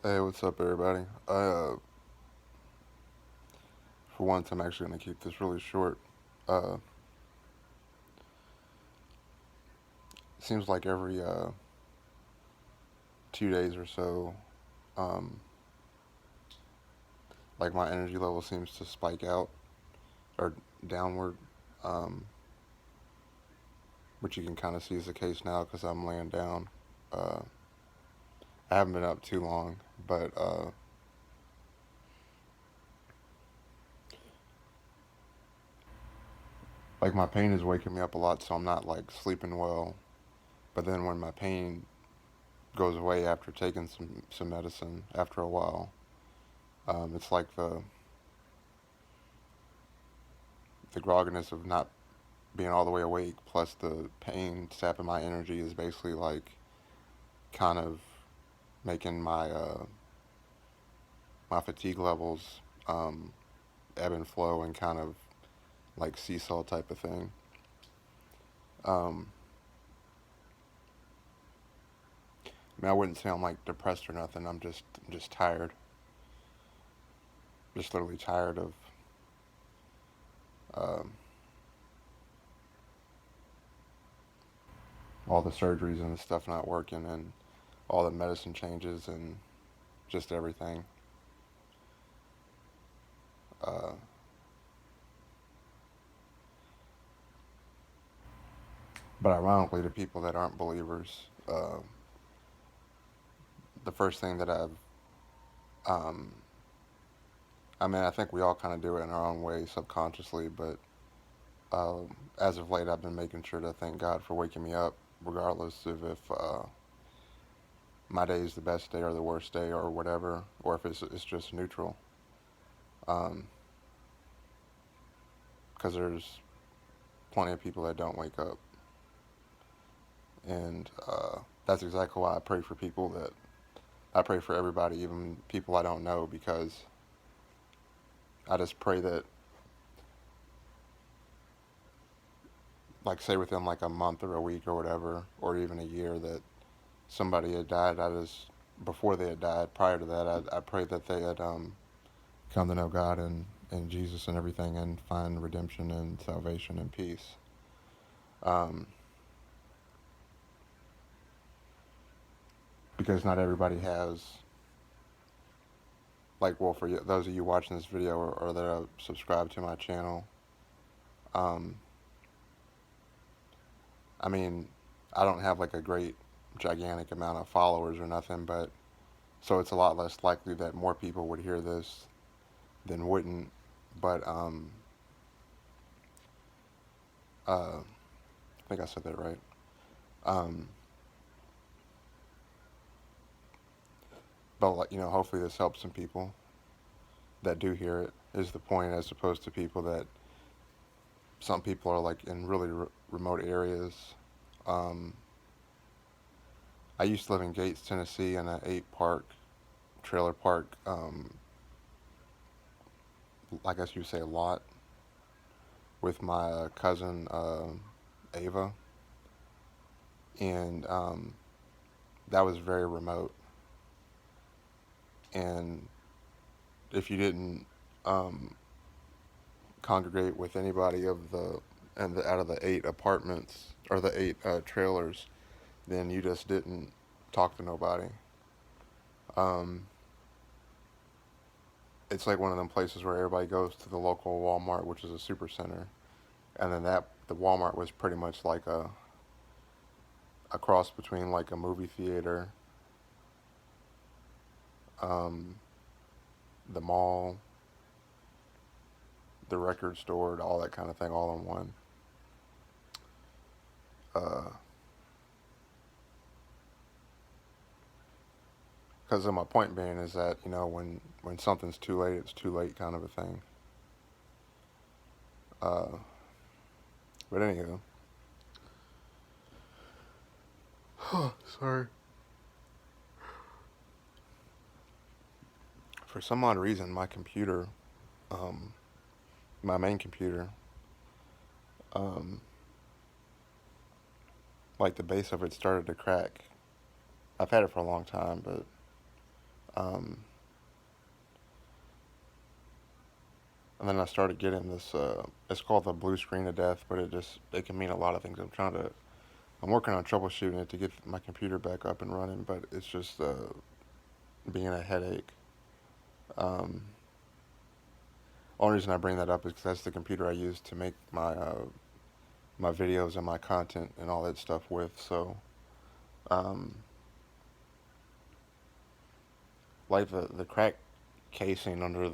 Hey, what's up, everybody? For once, I'm actually going to keep this really short. Uh, Seems like every 2 days or so, um, like my energy level seems to spike out or downward, um, which you can kind of see is the case now because I'm laying down. Uh, I haven't been up too long, but like my pain is waking me up a lot, so I'm not like sleeping well. But then when my pain goes away after taking some medicine, after a while, it's like the grogginess of not being all the way awake plus the pain sapping my energy is basically like kind of making my fatigue levels ebb and flow and kind of like seesaw type of thing. Um, I mean, I wouldn't say I'm like depressed or nothing. I'm just tired, just literally tired of um, all the surgeries and the stuff not working and all the medicine changes and just everything. Uh, but ironically, to people that aren't believers, the first thing that um, I mean, I think we all kind of do it in our own way subconsciously, but as of late, I've been making sure to thank God for waking me up, regardless of if my day is the best day or the worst day or whatever, or if it's just neutral. Because there's plenty of people that don't wake up, and that's exactly why I pray for people that I pray for everybody, even people I don't know, because I just pray that, like, say within like a month or a week or whatever, or even a year, that somebody had died. I just before they had died, prior to that, I prayed that they had come to know God and Jesus and everything, and find redemption and salvation and peace. Um, because not everybody has, like, well, for those of you watching this video or that are subscribed to my channel, um, I mean, I don't have like a great gigantic amount of followers or nothing, but so it's a lot less likely that more people would hear this than wouldn't. But I think I said that right. Um, but like, hopefully this helps some people that do hear it. Is the point, as opposed to people that some people are like in really remote areas. Um, I used to live in Gates, Tennessee, in an 8 park trailer park. I guess you would say a lot with my cousin Ava, and that was very remote. And if you didn't um, congregate with anybody of the and out of the 8 apartments or the 8 trailers, then you just didn't talk to nobody. Um, it's like one of them places where everybody goes to the local Walmart, which is a super center, and then the Walmart was pretty much like a cross between like a movie theater, um, the mall, the record store, all that kind of thing, all in one. Because my point being is that when something's too late, it's too late, kind of a thing. Uh, but anywho, sorry. For some odd reason, my computer, um, my main computer, um, like the base of it started to crack. I've had it for a long time, but Um, and then I started getting this. It's called the blue screen of death, but it can mean a lot of things. I'm working on troubleshooting it to get my computer back up and running, but it's just being a headache. Um, Only reason I bring that up is because that's the computer I use to make my videos and my content and all that stuff with. So, um, like the crack casing under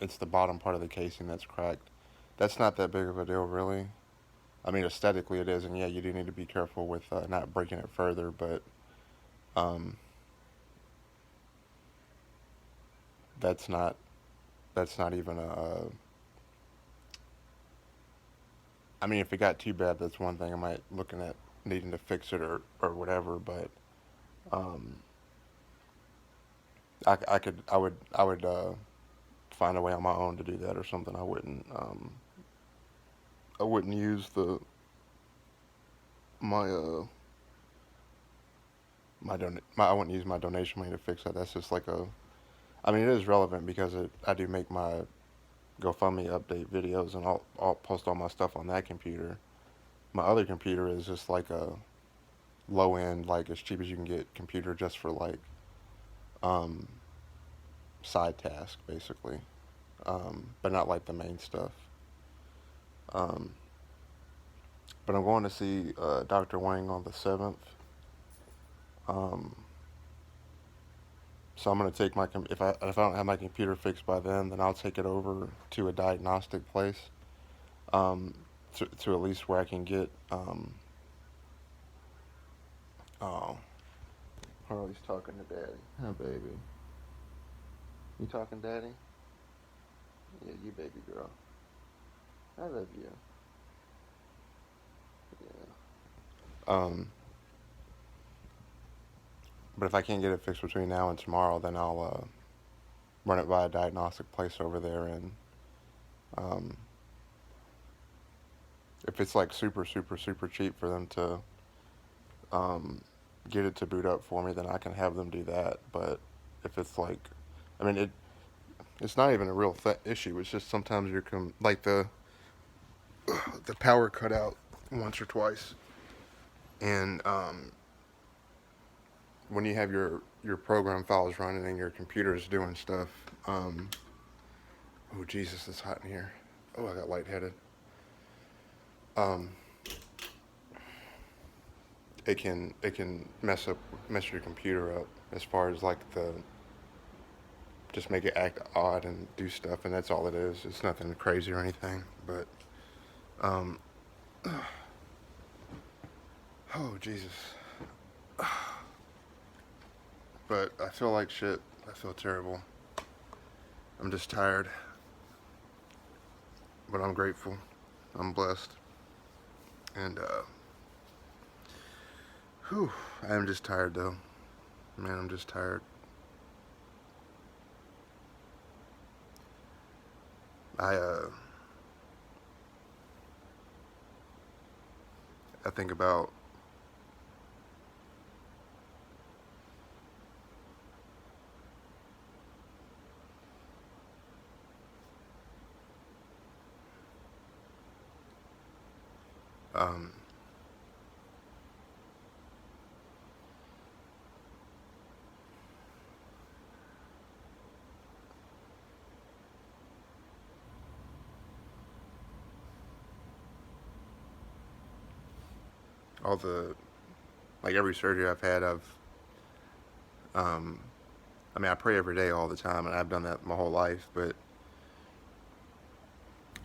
it's the bottom part of the casing that's cracked. That's not that big of a deal, really. I mean, aesthetically it is, and yeah, you do need to be careful with not breaking it further. But um, that's not that's not even a. I mean, if it got too bad, that's one thing. I might looking at needing to fix it or whatever. But um, I would find a way on my own to do that or something. I wouldn't use the my I wouldn't use my donation money to fix that. That's just like a. I mean, it is relevant because I do make my GoFundMe update videos and I'll post all my stuff on that computer. My other computer is just like a low end, like as cheap as you can get computer just for like um, side task basically, but not like the main stuff. Um, but I'm going to see Dr. Wang on the 7th. Um, so I'm going to take if I don't have my computer fixed by then I'll take it over to a diagnostic place, um, to at least where I can get oh, Harley's talking to Daddy. Hi, baby. You talking, Daddy? Yeah, you baby girl. I love you. Yeah. But if I can't get it fixed between now and tomorrow, then I'll run it by a diagnostic place over there, and um, if it's like super, super, super cheap for them to um, get it to boot up for me, then I can have them do that. But if it's like, I mean, it's not even a real issue. It's just sometimes like the power cut out once or twice, and when you have your program files running and your computer is doing stuff. Oh Jesus, it's hot in here. Oh, I got lightheaded. Um, it can mess your computer up as far as like the just make it act odd and do stuff, and that's all it is. It's nothing crazy or anything. But um, oh Jesus. But I feel like shit. I feel terrible. I'm just tired, but I'm grateful. I'm blessed, and whew, I am just tired though. Man, I'm just tired. I I think about um, all the like every surgery I've had. Um, I mean, I pray every day, all the time, and I've done that my whole life. But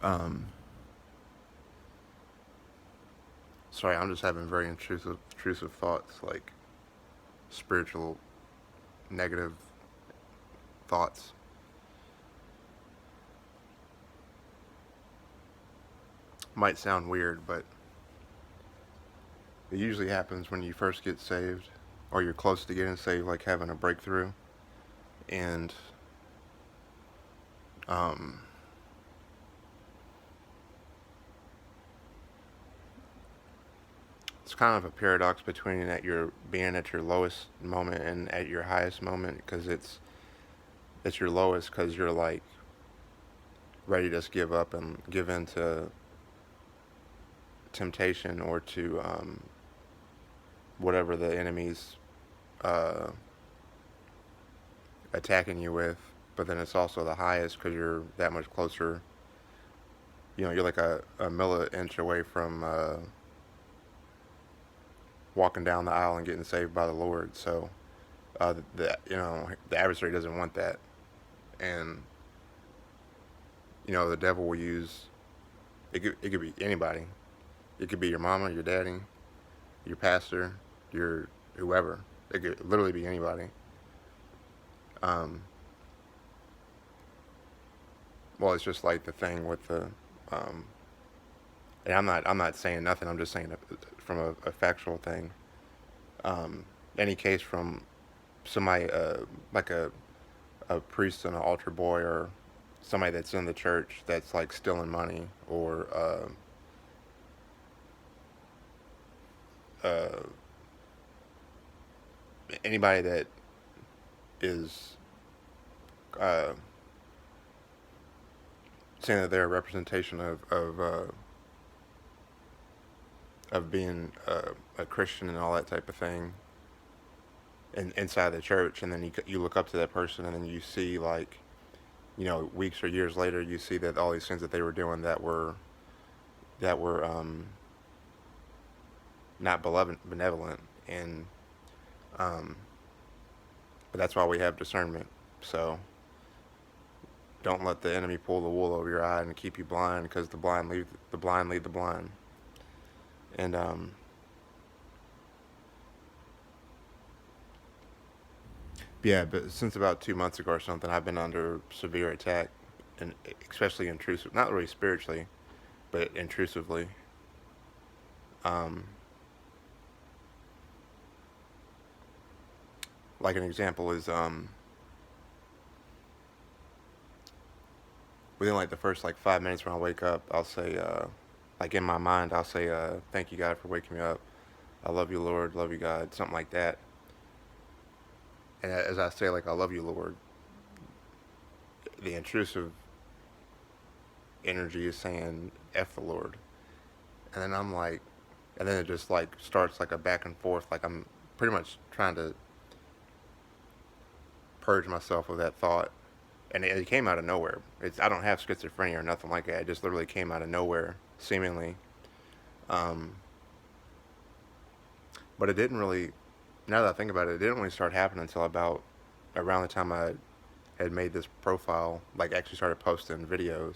um, sorry, I'm just having very intrusive thoughts, like spiritual negative thoughts. Might sound weird, but it usually happens when you first get saved, or you're close to getting saved, like having a breakthrough, and um, it's kind of a paradox between being at your lowest moment and at your highest moment, because it's your lowest because you're like ready to just give up and give in to temptation or to whatever the enemy's uh, attacking you with. But then it's also the highest because you're that much closer. You know, you're like a milli-inch away from walking down the aisle and getting saved by the Lord. So the adversary doesn't want that, and the devil will use it could be anybody. It could be your mama, your daddy, your pastor, your whoever. It could literally be anybody. Um, well, it's just like the thing with the, um, and I'm not saying nothing. I'm just saying from a factual thing. Um, any case from somebody like a priest and an altar boy or somebody that's in the church that's like stealing money or uh, anybody that is uh, saying that they're a representation of being a Christian and all that type of thing inside the church, and then you look up to that person, and then you see like weeks or years later, you see that all these things that they were doing that were not benevolent, and um, but that's why we have discernment. So don't let the enemy pull the wool over your eye and keep you blind, because the blind lead the blind. And yeah, but since about 2 months ago or something, I've been under severe attack, and especially intrusive, not really spiritually, but intrusively. Um, like an example is within like the first like 5 minutes when I wake up, I'll say like in my mind, I'll say thank you God for waking me up. I love you Lord, love you God, something like that. And as I say like I love you Lord, the intrusive energy is saying F the Lord. And then I'm like, and then it just like starts like a back and forth. Like I'm pretty much trying to purge myself of that thought. And it came out of nowhere. I don't have schizophrenia or nothing like that. It just literally came out of nowhere, seemingly. Um, but it didn't really. Now that I think about it, it didn't really start happening until about around the time I had made this profile, like actually started posting videos,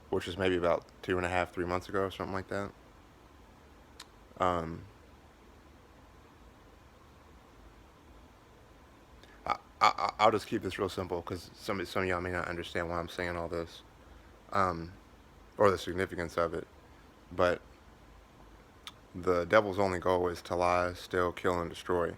which was maybe about 2.5, 3 months ago, or something like that. Um, I'll just keep this real simple because some of y'all may not understand why I'm saying all this, um, or the significance of it. But the devil's only goal is to lie, steal, kill, and destroy.